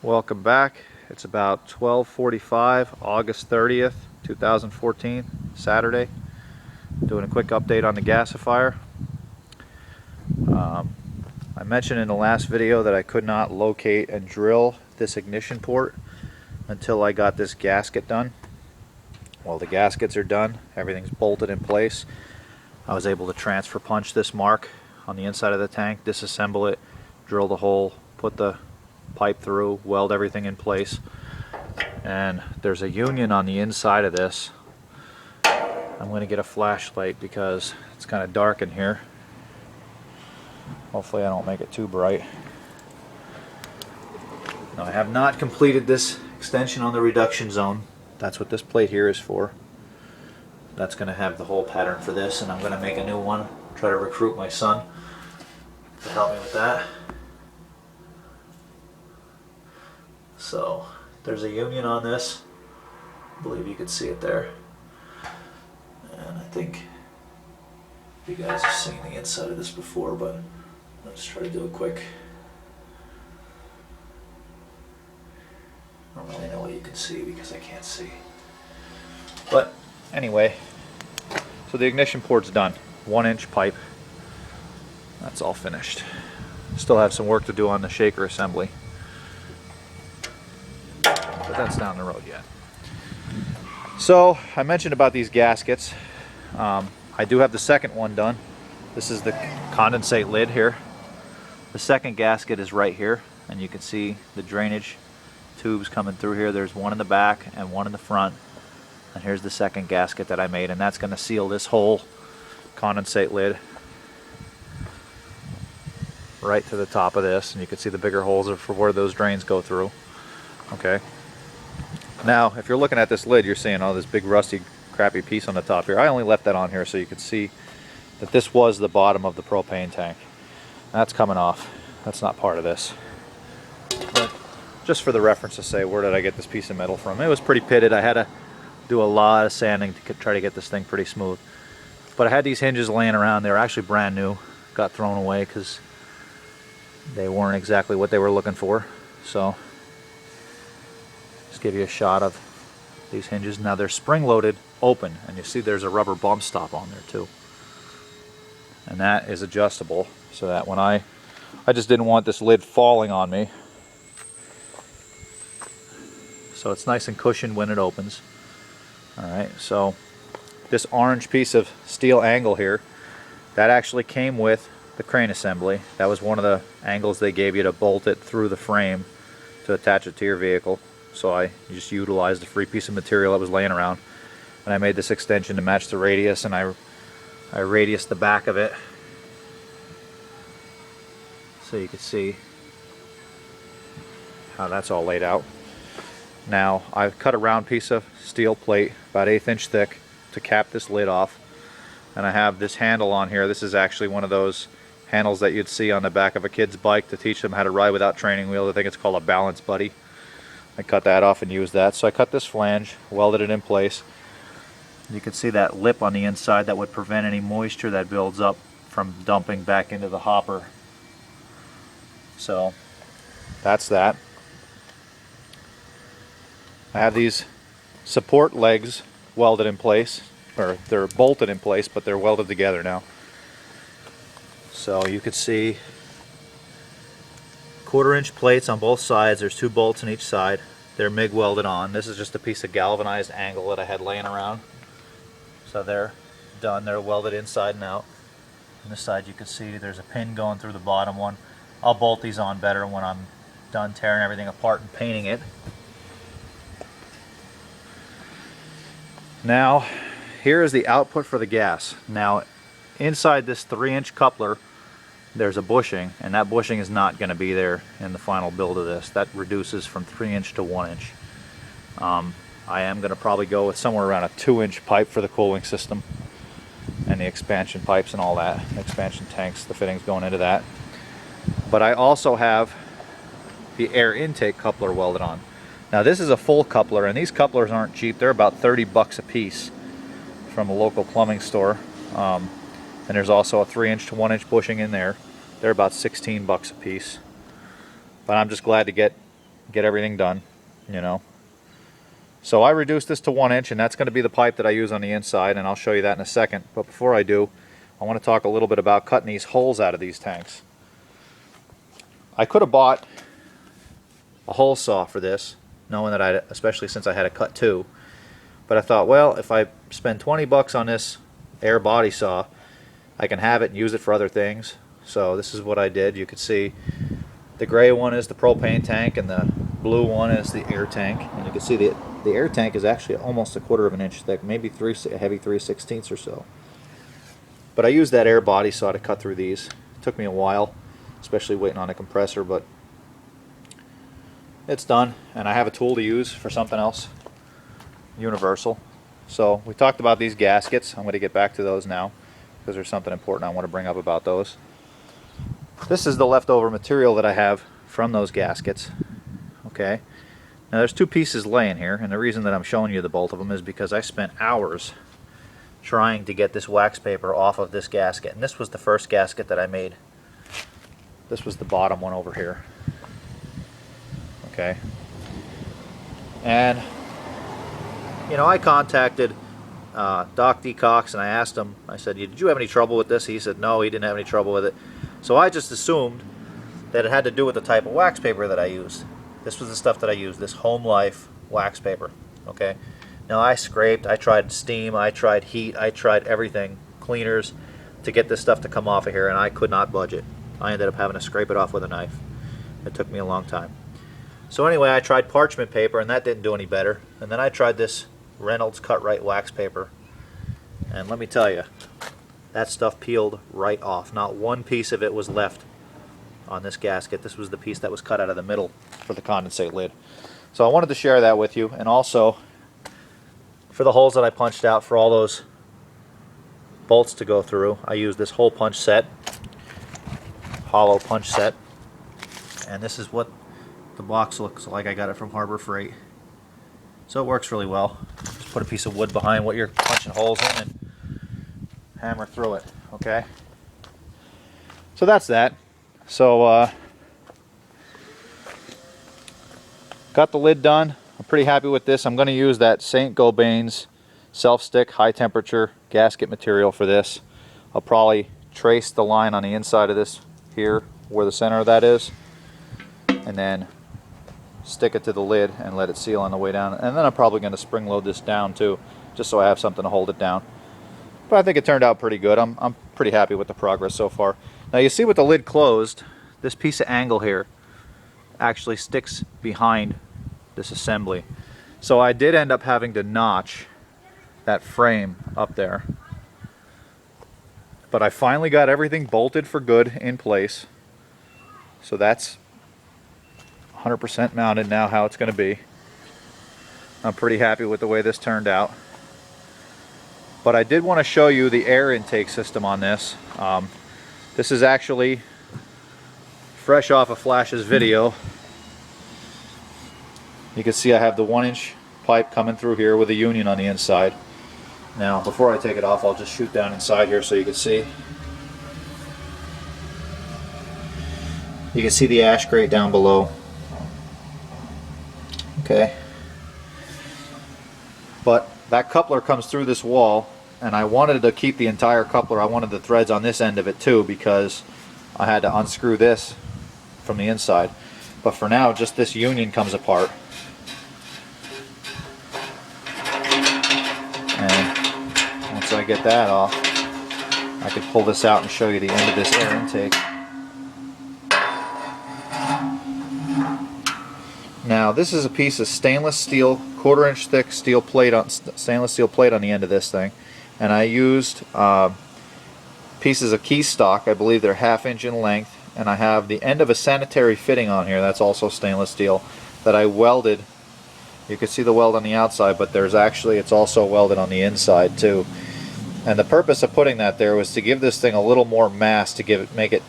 Welcome back. It's about 12:45, August 30th, 2014, Saturday. Doing a quick update on the gasifier. I mentioned in the last video that I could not locate and drill this ignition port until I got this gasket done. Well, the gaskets are done. Everything's bolted in place. I was able to transfer punch this mark on the inside of the tank, disassemble it, drill the hole, put the pipe through, weld everything in place. And there's a union on the inside of this. I'm going to get a flashlight because it's kind of dark in here. Hopefully I don't make it too bright. Now, I have not completed this extension on the reduction zone. That's what this plate here is for. That's going to have the whole pattern for this, and I'm going to make a new one. Try to recruit my son to help me with that. So there's a union on this. I believe you can see it there. And I think you guys have seen the inside of this before, but let's try to do it quick. I don't really know what you can see because I can't see. But anyway, so the ignition port's done. 1-inch pipe. That's all finished. Still have some work to do on the shaker assembly, but that's down the road yet. So I mentioned about these gaskets. I do have the second one done. This is the condensate lid here. The second gasket is right here, and you can see the drainage tubes coming through here. There's one in the back and one in the front. And here's the second gasket that I made, and that's going to seal this whole condensate lid right to the top of this. And you can see the bigger holes are for where those drains go through. Okay. Now, if you're looking at this lid, you're seeing, oh, this big rusty crappy piece on the top here. I only left that on here so you could see that this was the bottom of the propane tank. That's coming off. That's not part of this. But just for the reference to say, where did I get this piece of metal from? It was pretty pitted. I had to do a lot of sanding to try to get this thing pretty smooth. But I had these hinges laying around. They were actually brand new. Got thrown away because they weren't exactly what they were looking for. So just give you a shot of these hinges. Now they're spring-loaded open, and you see there's a rubber bump stop on there too. And that is adjustable so that when I just didn't want this lid falling on me. So it's nice and cushioned when it opens. Alright, so this orange piece of steel angle here, that actually came with the crane assembly. That was one of the angles they gave you to bolt it through the frame to attach it to your vehicle. So I just utilized a free piece of material that was laying around, and I made this extension to match the radius, and I radiused the back of it so you can see how that's all laid out. Now I've cut a round piece of steel plate about 1/8 inch thick to cap this lid off, and I have this handle on here. This is actually one of those handles that you'd see on the back of a kid's bike to teach them how to ride without training wheels. I think it's called a balance buddy. I cut that off and used that. So I cut this flange, welded it in place. You can see that lip on the inside that would prevent any moisture that builds up from dumping back into the hopper. So that's that. I have these support legs welded in place, or they're bolted in place, but they're welded together now. So you can see 1/4-inch plates on both sides. There's 2 bolts on each side. They're MIG welded on. This is just a piece of galvanized angle that I had laying around. So they're done. They're welded inside and out. On this side you can see there's a pin going through the bottom one. I'll bolt these on better when I'm done tearing everything apart and painting it. Now, here is the output for the gas. Now, inside this 3-inch coupler, there's a bushing, and that bushing is not going to be there in the final build of this. That reduces from 3-inch to 1-inch. I am going to probably go with somewhere around a 2-inch pipe for the cooling system and the expansion pipes and all that. The expansion tanks, the fittings going into that. But I also have the air intake coupler welded on. Now this is a full coupler, and these couplers aren't cheap. They're about 30 bucks a piece from a local plumbing store. And there's also a 3-inch to 1-inch bushing in there. They're about 16 bucks a piece. But I'm just glad to get get everything done, you know. So I reduced this to 1 inch, and that's going to be the pipe that I use on the inside, and I'll show you that in a second. But before I do, I want to talk a little bit about cutting these holes out of these tanks. I could have bought a hole saw for this, knowing that especially since I had a cut 2. But I thought, well, if I spend 20 bucks on this air body saw, I can have it and use it for other things. So this is what I did. You can see the gray one is the propane tank, and the blue one is the air tank. And you can see the air tank is actually almost 1/4 of an inch thick, maybe a heavy 3/16 or so. But I used that air body saw to cut through these. It took me a while, especially waiting on a compressor, but it's done, and I have a tool to use for something else, universal. So we talked about these gaskets. I'm going to get back to those now because there's something important I want to bring up about those. This is the leftover material that I have from those gaskets. Okay, now there's 2 pieces laying here, and the reason that I'm showing you the both of them is because I spent hours trying to get this wax paper off of this gasket, and this was the first gasket that I made. This was the bottom one over here. Okay, and you know, I contacted Doc D. Cox, and I asked him, I said, did you have any trouble with this? He said no, he didn't have any trouble with it. So I just assumed that it had to do with the type of wax paper that I used. This was the stuff that I used, this Home Life wax paper. Okay, now I scraped, I tried steam, I tried heat, I tried everything, cleaners, to get this stuff to come off of here, and I could not budge it. I ended up having to scrape it off with a knife. It took me a long time. So anyway, I tried parchment paper, and that didn't do any better. And then I tried this Reynolds Cut-Right wax paper, and let me tell you, that stuff peeled right off. Not one piece of it was left on this gasket. This was the piece that was cut out of the middle for the condensate lid. So I wanted to share that with you, and also for the holes that I punched out for all those bolts to go through, I used this hole punch set, hollow punch set, and this is what the box looks like. I got it from Harbor Freight. So it works really well. Just put a piece of wood behind what you're punching holes in and hammer through it. Okay? So that's that. So got the lid done. I'm pretty happy with this. I'm going to use that St. Gobain's self-stick high temperature gasket material for this. I'll probably trace the line on the inside of this here where the center of that is, and then stick it to the lid and let it seal on the way down. And then I'm probably going to spring load this down too, just so I have something to hold it down. But I think it turned out pretty good. I'm pretty happy with the progress so far. Now you see with the lid closed, this piece of angle here actually sticks behind this assembly. So I did end up having to notch that frame up there. But I finally got everything bolted for good in place. So that's 100% mounted now how it's going to be. I'm pretty happy with the way this turned out. But I did want to show you the air intake system on this. This is actually fresh off of Flash's video. You can see I have the 1-inch pipe coming through here with a union on the inside. Now before I take it off, I'll just shoot down inside here so you can see. You can see the ash grate down below. Okay, but that coupler comes through this wall, and I wanted to keep the entire coupler. I wanted the threads on this end of it too, because I had to unscrew this from the inside. But for now, just this union comes apart, and once I get that off, I could pull this out and show you the end of this air intake. Now this is a piece of stainless steel, 1/4-inch thick steel plate on stainless steel plate on the end of this thing, and I used pieces of key stock. I believe they're 1/2 inch in length, and I have the end of a sanitary fitting on here. That's also stainless steel that I welded. You can see the weld on the outside, but it's also welded on the inside too. And the purpose of putting that there was to give this thing a little more mass, to make it,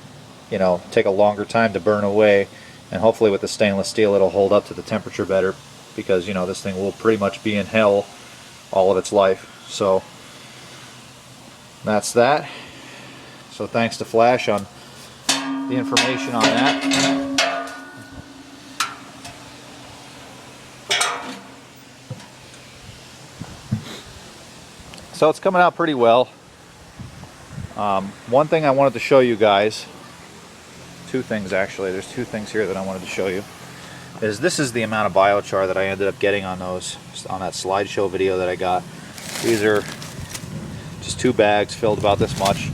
you know, take a longer time to burn away. And hopefully with the stainless steel it'll hold up to the temperature better, because you know this thing will pretty much be in hell all of its life. So that's that. So thanks to Flash on the information on that. So it's coming out pretty well. One thing I wanted to show you guys, two things actually, there's two things here that I wanted to show you, is this is the amount of biochar that I ended up getting on that slideshow video that I got. These are just 2 bags filled about this much,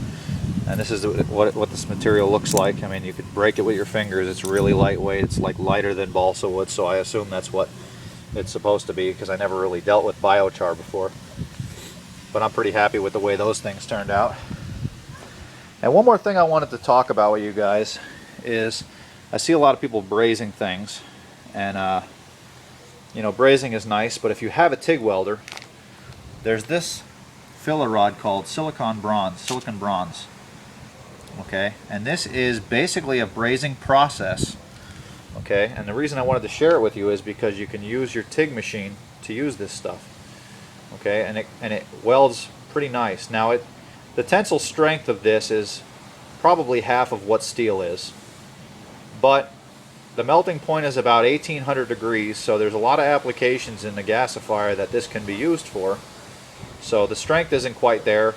and this is what this material looks like. I mean, you could break it with your fingers. It's really lightweight. It's like lighter than balsa wood, so I assume that's what it's supposed to be, because I never really dealt with biochar before. But I'm pretty happy with the way those things turned out. And one more thing I wanted to talk about with you guys is I see a lot of people brazing things, and you know, brazing is nice, but if you have a TIG welder, there's this filler rod called silicon bronze, okay, and this is basically a brazing process, okay, and the reason I wanted to share it with you is because you can use your TIG machine to use this stuff, okay, and it welds pretty nice. Now the tensile strength of this is probably half of what steel is, but the melting point is about 1800 degrees, so there's a lot of applications in the gasifier that this can be used for. So the strength isn't quite there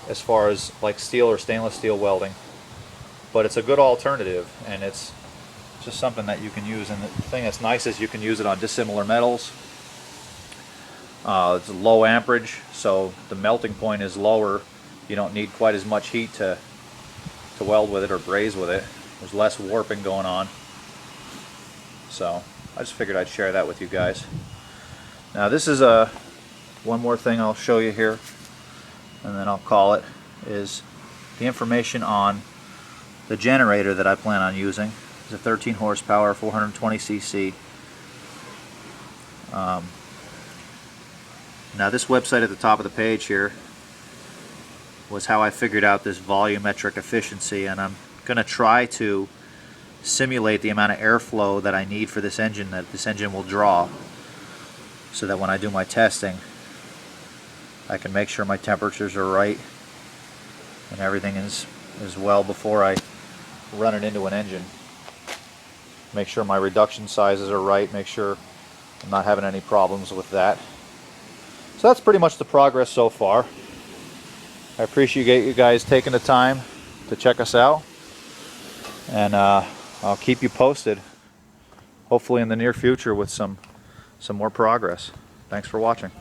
as far as like steel or stainless steel welding, but it's a good alternative, and it's just something that you can use. And the thing that's nice is you can use it on dissimilar metals. It's low amperage, so the melting point is lower. You don't need quite as much heat to weld with it or braze with it. There's less warping going on. So I just figured I'd share that with you guys. Now this is one more thing I'll show you here, and then I'll call it, is the information on the generator that I plan on using. It's a 13 horsepower, 420 cc. Now this website at the top of the page here was how I figured out this volumetric efficiency, and I'm going to try to simulate the amount of airflow that I need for this engine, that this engine will draw, so that when I do my testing I can make sure my temperatures are right and everything is well before I run it into an engine. Make sure my reduction sizes are right, make sure I'm not having any problems with that. So that's pretty much the progress so far. I appreciate you guys taking the time to check us out, and I'll keep you posted, hopefully in the near future, with some more progress. Thanks for watching.